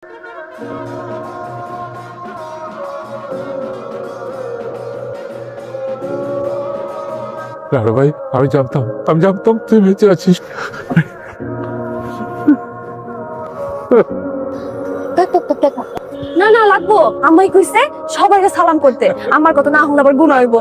রানা ভাই, আমি জানতাম তুই বেঁচে আছিস। না না লাগবো, আমাই কইছে সবাইকে সালাম করতে। আমার কথা না হলে আবার গুনাহ হইব।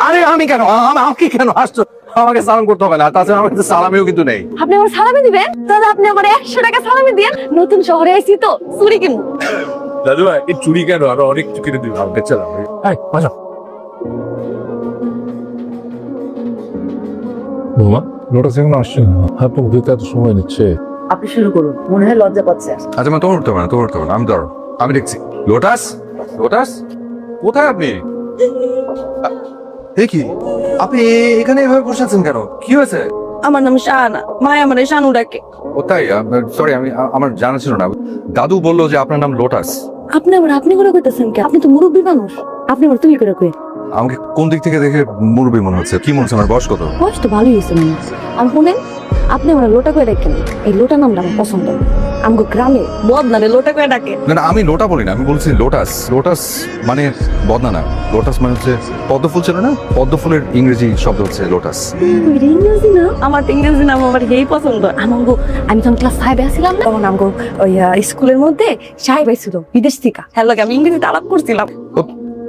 আরে আমি কেন, আমাকে কেন আসছো? আমাকে সালাম করতে হবে না, তাছাড়া আমার কাছে সালামিও কিন্তু নেই। আপনি আমার সালামি দিবেন? তাহলে আপনি আমার 100 টাকা সালামি দিন। নতুন শহরে আইছি তো চুরি কিনবো। দাদু ভাই, এই চুরি কেন, আরো অনেক কিছু কিনে দিবি। আমাকে চালাম বাসা। বৌমা, লোটা সেখানে আসছে না, হাত মুখ ধুতে এত সময় নিচ্ছে। আপনি শুরু করুন, মনে হয় লজ্জা পাচ্ছে। আচ্ছা মা, তোমার উঠতে হবে না, আমি ধরো, আমি দেখছি। লোটাস, লোটাস কোথায় আপনি? এ কি, আপনি এখানে এভাবে বসে আছেন কেন? কি হয়েছে? আমার নাম শাহানা, মায় আমার শানু ডাকে। ও তাই, সরি, আমার জানা ছিল না। দাদু বললো যে আপনার নাম লোটাস। আপনি আমার আপনি করে কইতেছেন কে? আপনি তো মুরব্বী মানুষ, আপনি আমার তুমি করে কই। আমাকে কোন দিক থেকে দেখে মুরব্বী মনে হচ্ছে? কি মনে হচ্ছে আমার বয়স কত? বয়স তো ভালোই হয়েছে মনে হচ্ছে। আমি শুনেন, আপনি আমার লোটা করে ডাকেন, এই লোটা নামটা আমার পছন্দ। আমগো গ্রামে বদনারে লোটা করে ডাকে। না, আমি লোটা বলি না, আমি বলছি লোটাস। লোটাস মানে বদনা না, লোটাস মানে হচ্ছে পদ্ম ফুল ছিল না? পদ্ম ফুলের ইংরেজি শব্দ হচ্ছে লোটাস। ইংরেজি না, আমার তো ইংরেজি নাম আমার হেই পছন্দ। আমগো আমি যখন ক্লাস 5 এ ছিলাম না, তখন আমগো ওই স্কুলের মধ্যে সাহেব আইছিল বিদেশ থেকে। হ্যাঁ লাগে আমি ইংরেজিতে আলাপ করছিলাম।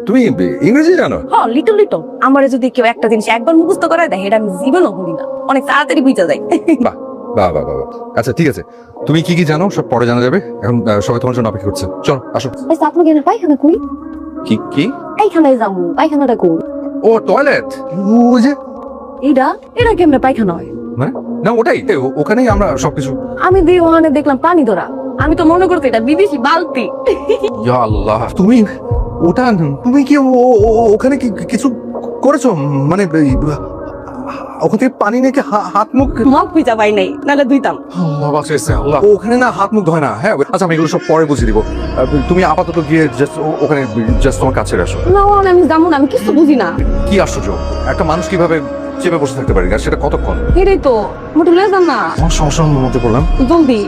তুমি ইংরেজি জানো? হ্যাঁ, লিটল লিটল। আমারে যদি কেউ একটা জিনিস একবার মুখস্থ করায় দেয়, এটা আমি জীবনও ভুলি না, অনেক তাড়াতাড়ি বুঝা যায়। বাহ বাহ বাহ বাহ। আচ্ছা ঠিক আছে, তুমি কি কি জানো সব পরে জানা যাবে। এখন সবাই তোমার জন্য অপেক্ষা করছে, চলো আসো। আচ্ছা, আপনাকে এখানে পায়খানা কই? কি কি? এইখানে যাবো, পায়খানাটা কই? ও টয়লেট, ওই যে। এটা কেমনে পায়খানা হয়? মানে না, ওটাই, ওখানেই আমরা সবকিছু। আমি দিয়ে ওখানে দেখলাম পানি ধরা, আমি তো মনে করছি এটা বিদেশি বালতি। ইয়া আল্লাহ, তুমি ওটা, তুমি কি ওখানে কিছু করেছো? মানে ওখান থেকে পানি নিয়ে কি হাত মুখ? মগ পিজা পাই নাই, নাহলে ধুইতাম। আল্লাহ বাঁচিয়েছে, আল্লাহ। ওখানে না হাত মুখ ধয় না। হ্যাঁ আচ্ছা, আমি এগুলো সব পরে বুঝিয়ে দিব। তুমি আপাতত গিয়ে জাস্ট ওখানে জাস্ট তোমার কাছে আসো। না আমি যাবো না, আমি কিছু বুঝি না। কি আশ্চর্য, একটা মানুষ কিভাবে চেপে বসে থাকতে পারি, আর সেটা কতক্ষণ? এটাই তো মোটু লয়ে যান না। আমার সমস্যার মধ্যে পড়লাম। জলদি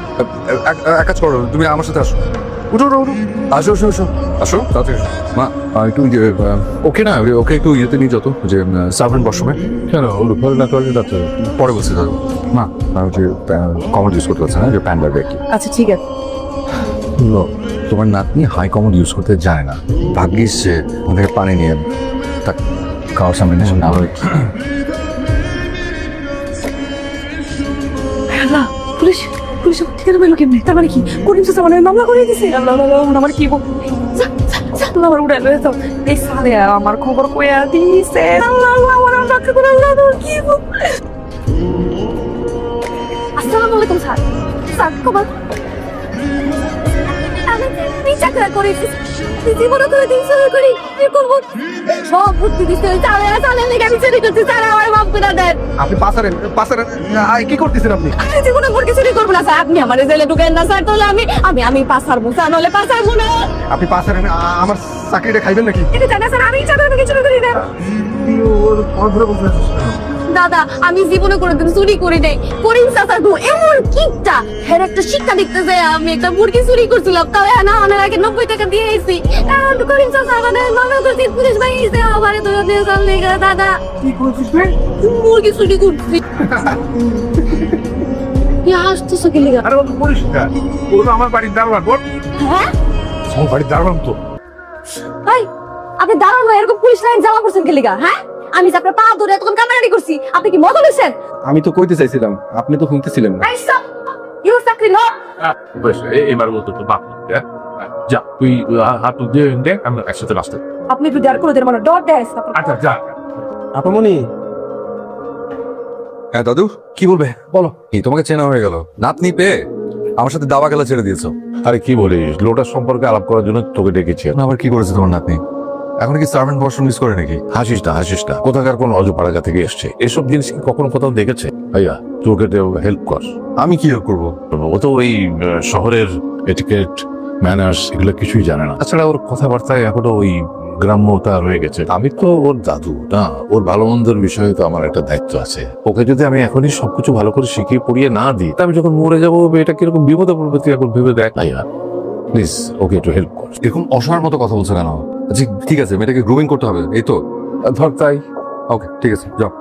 এক কাজ করো, তুমি আমার সাথে আসো। উঠো উঠো উঠো, আসো আসো আসো আসো, তাড়াতাড়ি আসো। মা একটু ওকে না, ওকে একটু ইয়েতে নিয়ে যত, যে সার্ভেন্ট ওয়াশরুমে। কেন, ঘরে না টয়লেট আছে? পরে বলছি দাদু। মা হচ্ছে কমোড ইউজ করতে পারছে না, যে প্যান্ট ব্যাগ। আচ্ছা ঠিক আছে। তোমার নাতনি হাই কমোড ইউজ করতে জানে না, ভাগ্যিস যে ওখান থেকে পানি নিয়ে তার খাওয়ার সামনে নিয়ে না হয়। আল্লাহ, পুলিশ পুলিশ ঠিকানা পেলো কেমনে? তার মানে কি করিম চাচা মানে মামলা করে দিছে? আল্লাহ আল্লাহ, আমার কি আমার উড়ে লয়ে যাও। এই সালে আমার খবর কইয়া দিছে। আল্লাহ আল্লাহ, আমার রক্ষা করে। আল্লাহ কি আসসালামু আলাইকুম স্যার। স্যার খবর আমি বিচার করেছি, জীবনে করে দিন করি করবো সব বুদ্ধি দিতে চালে চালে লেগে আমি চুরি করছি। স্যার আমার মাফ করে দেন। আপনি পাসারেন কি করতেছেন আপনি? আমি জীবনে ভোরকে চুরি করবো না স্যার, আপনি আমার জেলে ঢুকেন না স্যার। তাহলে আমি পাসার মুসা নলে পাসার মুনা। আপনি পাসারেন, আমার চাকরিটা খাইবেন নাকি? এটা জানা স্যার, আমি চাকরি আমাকে চুরি করি না। দাদা, আমি জীবনে কোনোদিন চুরি করি নাই। করিম চাচা গো এমন কিপটা, হ্যাঁ একটা শিক্ষা দেখতে যায় আমি একটা মুরগি চুরি করছিলাম, তাও না অনেক আগে 90 টাকা দিয়ে এসেছি। করিম চাচা আমাদের মামলা করছি, পুলিশ ভাই এসে আমারে ধরে দিয়ে চলে গেল। দাদা কি করছিস? মুরগি চুরি করছি। কি হাসতেছো কি লিগা? আরে বন্ধু, পুলিশ পুরো আমার বাড়ির দারোয়ান। বল, হ্যাঁ আমার বাড়ির দারোয়ান তো। ভাই, আপনি দাঁড়ান না, এরকম পুলিশ লাইন জামা করছেন কি লিগা? হ্যাঁ, আমি যে আপনার পা ধরে এতক্ষণ কান্নাকাটি করছি, আপনি কি মজা নিচ্ছেন? আমি তো কইতে চাইছিলাম, আপনি তো শুনতেছিলেন না। এই সব ইউ চাকরি না। বেশ, এবার বলতো তো বাপ। যা তুই হাত দিয়ে দেখ, আমরা একসাথে রাস্তা। আপনি একটু দেয়ার করে দেন, মানে ডট দেয়। আচ্ছা যা। আপামনি। হ্যাঁ দাদু, কি বলবে বলো। এই তোমাকে চেনা হয়ে গেল, নাতনি পেয়ে আমার সাথে দাবা খেলা ছেড়ে দিয়েছো। আরে কি বলিস, লোটার সম্পর্কে আলাপ করার জন্য তোকে ডেকেছি। আবার কি করেছে তোমার নাতনি? এখন কি সার্ভেন্ট ওয়াশরুম ইউজ করে নাকি? হাসিস না, কোথাকার কোন অজপাড়াগা থেকে এসছে। এসব জিনিস কি কখনো কোথাও দেখেছে? ভাইয়া তোকে হেল্প কর। আমি কি করবো? ও তো ওই শহরের এটিকেট ম্যানার্স এগুলো কিছুই জানে না। তাছাড়া ওর কথাবার্তায় এখনো ওই গ্রাম্যতা রয়ে গেছে। আমি তো ওর দাদু না, ওর ভালো মন্দের বিষয়ে তো আমার একটা দায়িত্ব আছে। ওকে যদি আমি এখনই সবকিছু ভালো করে শিখিয়ে পড়িয়ে না দিই, তা আমি যখন মরে যাবো এটা কিরকম বিপদে পড়বে তুই এখন ভেবে দেখ। ভাইয়া প্লিজ ওকে একটু হেল্প কর। এরকম অসহায়ের মতো কথা বলছো কেন? আচ্ছা ঠিক আছে, মেয়েটাকে গ্রুমিং করতে হবে, এই তো। ধর তাই। ওকে ঠিক আছে, যাও।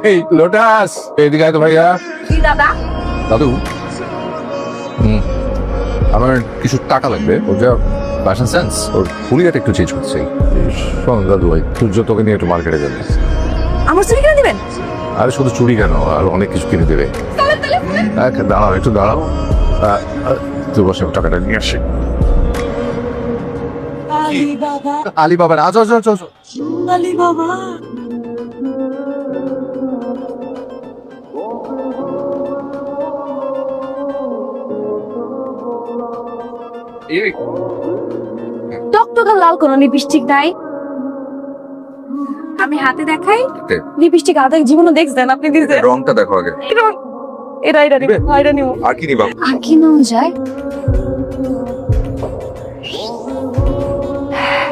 এই লোটাস, এদিকে আয় তো ভাইয়া। কি দাদা? দাদু, আমার কিছু টাকা লাগবে। ওর যা ফ্যাশন সেন্স, ওর হুলিয়াটা একটু চেঞ্জ করতে চাই। শোন দাদু ভাই, সূর্য তোকে নিয়ে একটু মার্কেটে যাবে। আমার চুরি কিনে দিবেন? আরে শুধু চুরি কেন, আর অনেক কিছু কিনে দেবে। তাহলে তাহলে দাঁড়াও একটু দাঁড়াও, তুই বসে টাকাটা নিয়ে আসি। আলিবাবা, আচ্ছা আচ্ছা আচ্ছা। টকটকা লাল কোনো লিপস্টিক নাই? আমি হাতে দেখাই লিপস্টিক আদা জীবনে দেখছেন আপনি দিতে? রংটা দেখো আগে। এটা নিব। আর কি নিবা? আর কি নাম যায়?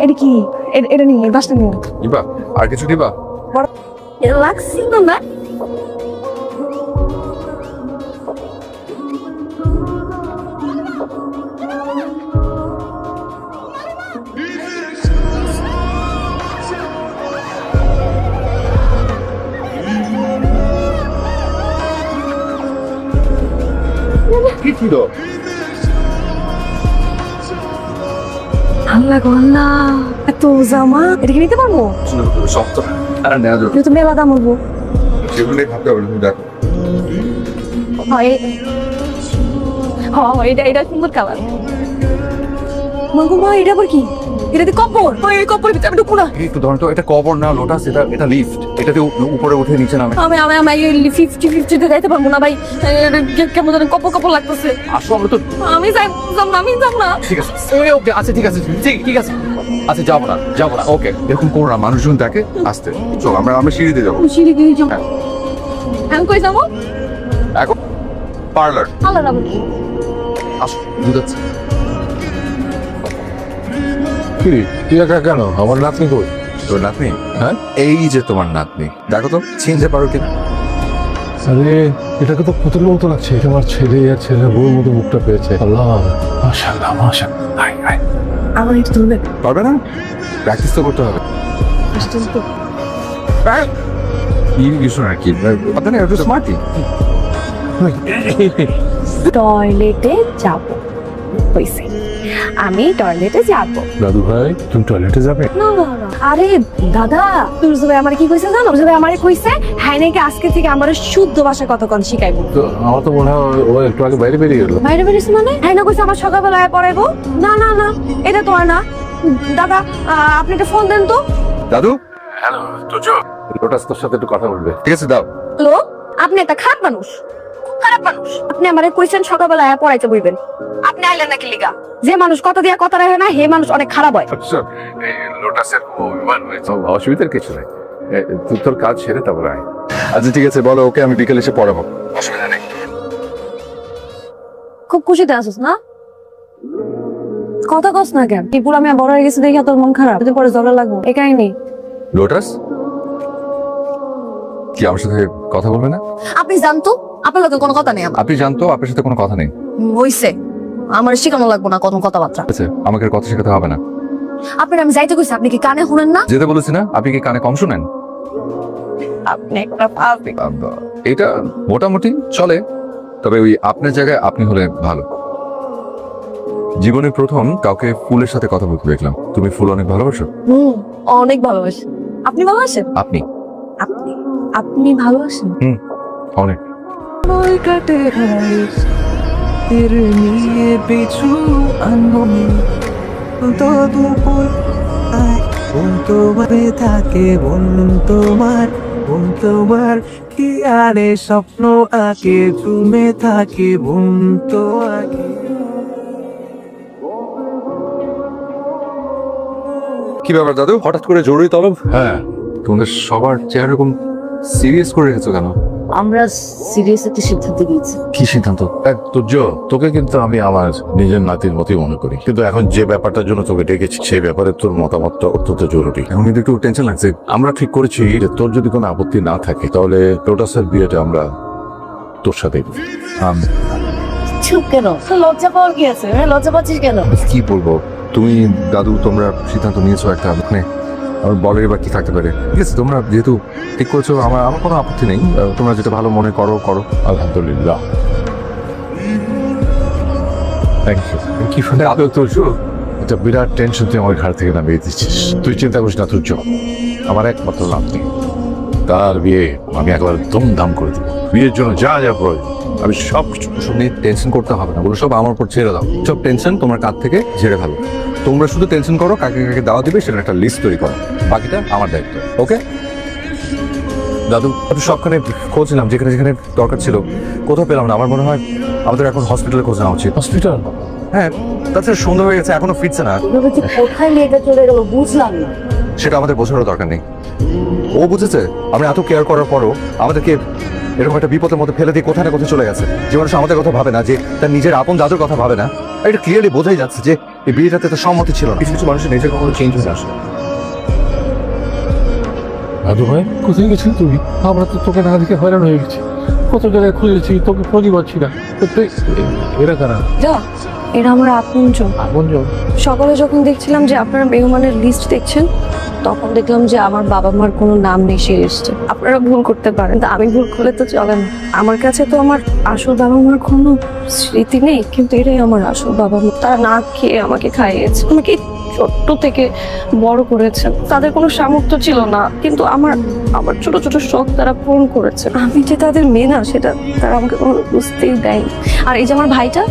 এটা কি? এটা নিব, বাসটা নিব। নিবা? আর কিছু নিবা? এটা লাগছে না? কি ছিল? আল্লাহ গো আল্লাহ, এত জামা এটা কি নিতে পারবো? সব তো আর নেওয়া যাবে। এটা তো মেলা দাম হবো। সেগুলোই ভাবতে হবে, তুমি দেখো। এটা সুন্দর কালার। মাগো মা, এটা আবার কি? এটাতে কপর। এই কপরের ভিতরে আমি ঢুকবো না। একটু ধরো তো, এটা কবর না লোটাস, এটা লিফট। এটাতে উপরে উঠে নিচে নামে। আমি 50-50 তে যাইতে পারবো না ভাই। কেমন জানি কপর লাগতেছে। আসো, আমরা তো আমি যাব না। ঠিক আছে। ওকে আচ্ছা ঠিক আছে, ঠিক আছে। আচ্ছা যাবো না, ওকে। এরকম করো না, মানুষজন দেখে। আসতে চল, আমরা সিঁড়িতে যাবো। সিঁড়ি দিয়ে যাবো। আমি কই যাবো? এখন পার্লার। আল্লাহ রাবো কি? আসো, বুঝাচ্ছি। কি তুই একা কেন? আমার নাতনি কই? তোর নাতনি? হ্যাঁ, এই যে তোমার নাতনি, দেখো তো চিনতে পারো কিনা? আরে এটাকে তো পুতুলের মতো লাগছে। এটা আমার ছেলে আর ছেলের বউর মতো মুখটা পেয়েছে। আল্লাহ, মাশাআল্লাহ মাশাআল্লাহ। আয় আমার একটু তুলবে। পারবে না? প্র্যাকটিস তো করতে হবে। কি কিছু না, কি কথা নেই, একটু স্মার্টই। টয়লেটে যাব হইছে। আমি টয়লেটে যাব। দাদু ভাই, তুমি টয়লেটে যাবে? না আরে দাদা, তুরজু ভাই আমার কি কইছে জানো? তুরজু ভাই আমারে কইছে হ্যাঁ নাকি আজকে থেকে আমার শুদ্ধ ভাষা কতক্ষণ শিখাইবো। তো আমার তো মনে হয় ও একটু আগে বাইরে বেরিয়ে গেল। বাইরে বেরিয়েছে মানে? হ্যাঁ না কইছে আমার সকালবেলায় পড়াইবো। না এটা তো আর না। দাদা আপনি একটা ফোন দেন তো। দাদু, হ্যালো তোজো, লোটাস তোর সাথে একটু কথা বলবে। ঠিক আছে দাও। হ্যালো, আপনি একটা খারাপ মানুষ, খারাপ মানুষ। আপনি আমারে কইছেন সকালবেলায় পড়াইতে বইবেন। আপনি আইলেন নাকি লিগা? যে মানুষ কথা দিয়া কথা রাখে না, হে মানুষ অনেক খারাপ হয়। আচ্ছা, এই লোটাসের অভিমান হয়েছে, অসুবিধার কিছু নেই। তুই তোর কাজ সেরে তারপর আয়। আচ্ছা ঠিক আছে, বলো ওকে, আমি বিকেলে এসে পড়াবো। অসুবিধা নেই। খুব খুশিতে আছিস না? কথা কস না কেন? টিপুর আমি বড় হয়ে গেছি দেখে তোর মন খারাপ? যদি পরে ঝগড়া লাগবো এই কাহিনী। লোটাস কি আমার সাথে কথা বলবে না? আপনি জানতো আপনার লোকের কোনো কথা নেই আমার। আপনি জানতো আপনার সাথে কোনো কথা নেই। হইছে, আমার শিখানো লাগবো না কোনো কথাবার্তা। ঠিক আছে, আমাকে আর কথা শেখাতে হবে না। আপনার আমি যাইতে কইছি, আপনি কি কানে শুনেন না? যেতে বলেছি না, আপনি কি কানে কম শুনেন? আপনি একটা ফালতু। এটা মোটামুটি চলে, তবে ওই আপনার জায়গায় আপনি হলে ভালো। জীবনে প্রথম কাউকে ফুলের সাথে কথা বলতে দেখলাম। তুমি ফুল অনেক ভালোবাসো? অনেক ভালোবাসি। আপনি ভালোবাসেন? আপনি আপনি আপনি ভালোবাসেন? অনেক। কাটে তেরে নিয়ে পিছু আনবনি তো দুপুর তোমারে থাকে তোমার কি আরে স্বপ্ন আঁকে তুমি থাকে তো আগে। কি ব্যাপার দাদু, হঠাৎ করে জরুরি তলব? হ্যাঁ, তোমাদের সবার চেহারা এরকম সিরিয়াস করে রেখেছো কেন? আমরা সিরিয়াস একটা সিদ্ধান্ত নিয়েছি। কি সিদ্ধান্ত? তুর্য, তোকে কিন্তু আমি আমার নিজের নাতির মতোই মনে করি, কিন্তু এখন যে ব্যাপারটার জন্য তোকে ডেকেছি সেই ব্যাপারে তোর মতামতটা অত্যন্ত জরুরি। এখন কিন্তু একটু টেনশন লাগছে। আমরা ঠিক করেছি যে তোর যদি কোনো আপত্তি না থাকে তাহলে লোটাসের বিয়েটা আমরা তোর সাথেই করব। চুপ কেন? লজ্জা পাওয়ার কি আছে? লজ্জা পাচ্ছিস কেন? কি বলবো, তুমি দাদু তোমরা সিদ্ধান্ত নিয়েছো একটা, মানে আমার বলের এবার কি থাকতে পারে। ঠিক আছে, তোমরা যেহেতু ঠিক করেছো, আমার আমার কোনো আপত্তি নেই। তোমরা যেটা ভালো মনে করো করো। আলহামদুলিল্লাহ, থ্যাংক ইউ। কি তোর এটা বিরাট টেনশন তুই আমার ঘাড় থেকে নামিয়ে দিচ্ছিস। তুই চিন্তা করিস না, তুই চল, আমার একমাত্র নাতনি, তার বিয়ে আমি একবার ধুমধাম করে দেবো। বিয়ের জন্য যা যা প্রয়োজন আমি সব কিছু। ওসব নিয়ে টেনশন করতে হবে না, ওগুলো সব আমার উপর ছেড়ে দাও। সব টেনশন তোমার কাছ থেকে ঝেড়ে ভালো। তোমরা শুধু টেনশন করো কাকে কাকে দাওয়া দিবে সেটা একটা লিস্ট তৈরি করো, বাকিটা আমার দায়িত্ব। ওকে দাদু, একটু সবখানে খোঁজ নিলাম, যেখানে যেখানে দরকার ছিল, কোথাও পেলাম না। আমার মনে হয় আমাদের এখন হসপিটালে খোঁজ নেওয়া উচিত। হসপিটাল? হ্যাঁ, তাছাড়া সন্ধ্যা হয়ে গেছে, এখনো ফিরছে না। এভাবে যে কোথায় মেয়েটা চলে গেল বুঝলাম না। সেটা আমাদের বোঝারও দরকার নেই। ও বুঝেছে আমরা এত কেয়ার করার পরও আমাদেরকে এরকম একটা বিপদের মধ্যে ফেলে দিয়ে কোথায় না কোথায় চলে গেছে। যে মানুষ আমাদের কথা ভাবে না, যে তার নিজের আপন দাদুর কথা ভাবে না, এটা ক্লিয়ারলি বোঝাই যাচ্ছে যে এই বিয়েটাতে তো সম্মতি ছিল না। কিছু কিছু মানুষের নেচার কখনো চেঞ্জ হয়ে আসে। দাদু ভাই, কোথায় গেছিস তুই? আমরা তো তোকে না দেখে হয়রান হয়ে গেছি, কত জায়গায় খুঁজেছি, তোকে খোঁজই পাচ্ছি না। এরা কারা? যা, এরা আমার আপনজন। আপনজন? সকালে যখন দেখছিলাম যে আপনারা মেহমানের লিস্ট দেখছেন, তখন দেখলাম যে আমার বাবা মার কোনো নাম নেই সেই লিস্টে। আপনারা ভুল করতে পারেন, কিন্তু আমি ভুল করলে তো চলে না। আমার কাছে তো আমার আসল বাবা মার কোনো স্মৃতি নেই, কিন্তু এটাই আমার আসল বাবা মা। তারা না খেয়ে আমাকে খাইয়েছে, আমাকে ছোট্ট থেকে বড় করেছেন। তাদের কোনো সামর্থ্য ছিল না, কিন্তু আমার আমার ছোট ছোট শখ তারা পূরণ করেছে। আমি যে তাদের মেয়ে না, সেটা তারা আমাকে কোনো বুঝতেই দেয়নি। আর এই যে আমার ভাইটা,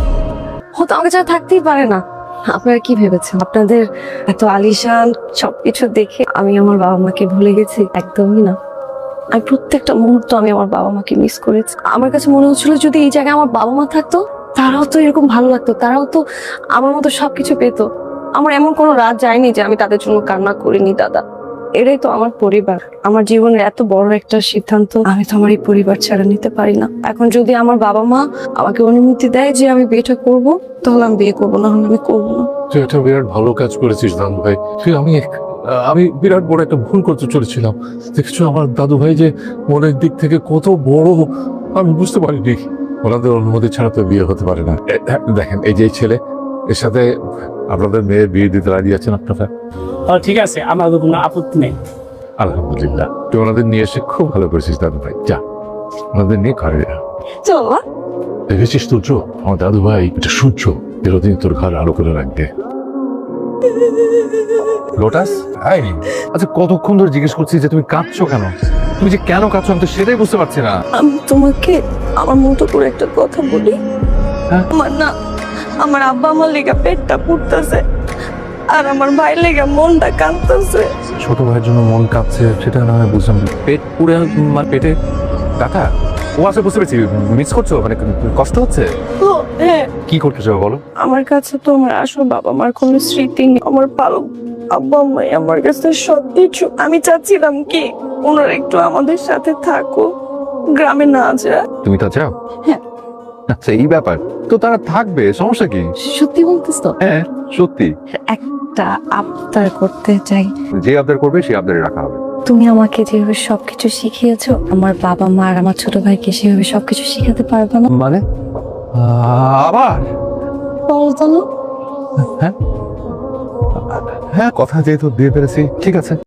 ও তো আমাকে ছাড়া থাকতেই পারে না। আপনারা কি ভেবেছেন আপনাদের এত আলিশান সবকিছু দেখে আমি আমার বাবা মাকে ভুলে গেছি? একদমই না। আমি প্রত্যেকটা মুহূর্ত আমি আমার বাবা মাকে মিস করেছি। আমার কাছে মনে হচ্ছিল যদি এই জায়গায় আমার বাবা মা থাকতো, তারাও তো এরকম ভালো লাগতো, তারাও তো আমার মতো সবকিছু পেতো। আমার এমন কোনো রাত যায়নি যে আমি তাদের জন্য কান্না করিনি। দাদা, এরাই তো আমার পরিবার। আমার জীবনের এত বড় একটা সিদ্ধান্ত আমি তো আমার এই পরিবার ছাড়া নিতে পারি না। এখন যদি আমার বাবা মা আমাকে অনুমতি দেয় যে আমি বিয়েটা করব, তাহলে আমি বিয়ে করবো, না হলে আমি করবো না। তুই একটা বিরাট ভালো কাজ করেছিস দাদু ভাই। তুই আমি বিরাট বড় একটা ভুল করতে চলেছিলাম। দেখছো আমার দাদু ভাই যে মনের দিক থেকে কত বড়, আমি বুঝতে পারিনি। ওনাদের অনুমতি ছাড়া তো বিয়ে হতে পারে না। দেখেন, এই যে এই ছেলে, এর সাথে আপনাদের মেয়ের বিয়ে দিতে রাজি আছেন আপনারা? ঠিক আছে, আমার কোনো আপত্তি নেই। আলহামদুলিল্লাহ, তুই ওনাদের নিয়ে এসে খুব ভালো করেছিস দাদু ভাই। যা, ওনাদের নিয়ে ঘরে যা। চলো। দেখেছিস তুর্য, আমার দাদু ভাই এটা সূর্য চিরদিন তোর ঘর আলো করে রাখবে। Lotus, hi. আচ্ছা, কতক্ষণ ধরে জিজ্ঞেস করছি যে তুমি কাঁদছো কেন? তুমি যে কেন কাঁদছো আমি তো সেটাই বুঝতে পারছি না। আমি তোমাকে আমার মতো করে একটা কথা বলি। হ্যাঁ? আমার আব্বা আমার লেগা পেটটা পুড়তেছে, আর আমার ভাই লেগা মনটা কাঁদতেছে। ছোট ভাইয়ের জন্য মন কাঁদছে সেটা না হয় বুঝলাম, পেট পুড়ে মানে পেটে ব্যথা। ও আচ্ছা, বুঝতে পেরেছি। মিস করছো, মানে কষ্ট হচ্ছে। ও হ্যাঁ, কি করতে চাও বলো? আমার কাছে তো আমার আসল বাবা মার কোনো স্মৃতি নেই। আমার ভালো আব্বা আম্মাই আমার কাছে সবকিছু। আমি চাচ্ছিলাম কি ওনারা একটু আমাদের সাথে থাকো, গ্রামে না যায়। তুমি তা চাও? হ্যাঁ। আচ্ছা, এই ব্যাপার তো তারা থাকবে, সমস্যা কি? সত্যি বলতিস তো? হ্যাঁ, সত্যি। একটা আবদার করতে চাই। যে আবদার করবে সেই আবদারে রাখা হবে। তুমি আমাকে যেভাবে সবকিছু শিখিয়েছো, আমার বাবা মা আর আমার ছোট ভাইকে সেভাবে সবকিছু শিখাতে পারবে না? মানে আবার? বলতো না। হ্যাঁ, কথা যেহেতু দিয়ে পেরেছি, ঠিক আছে।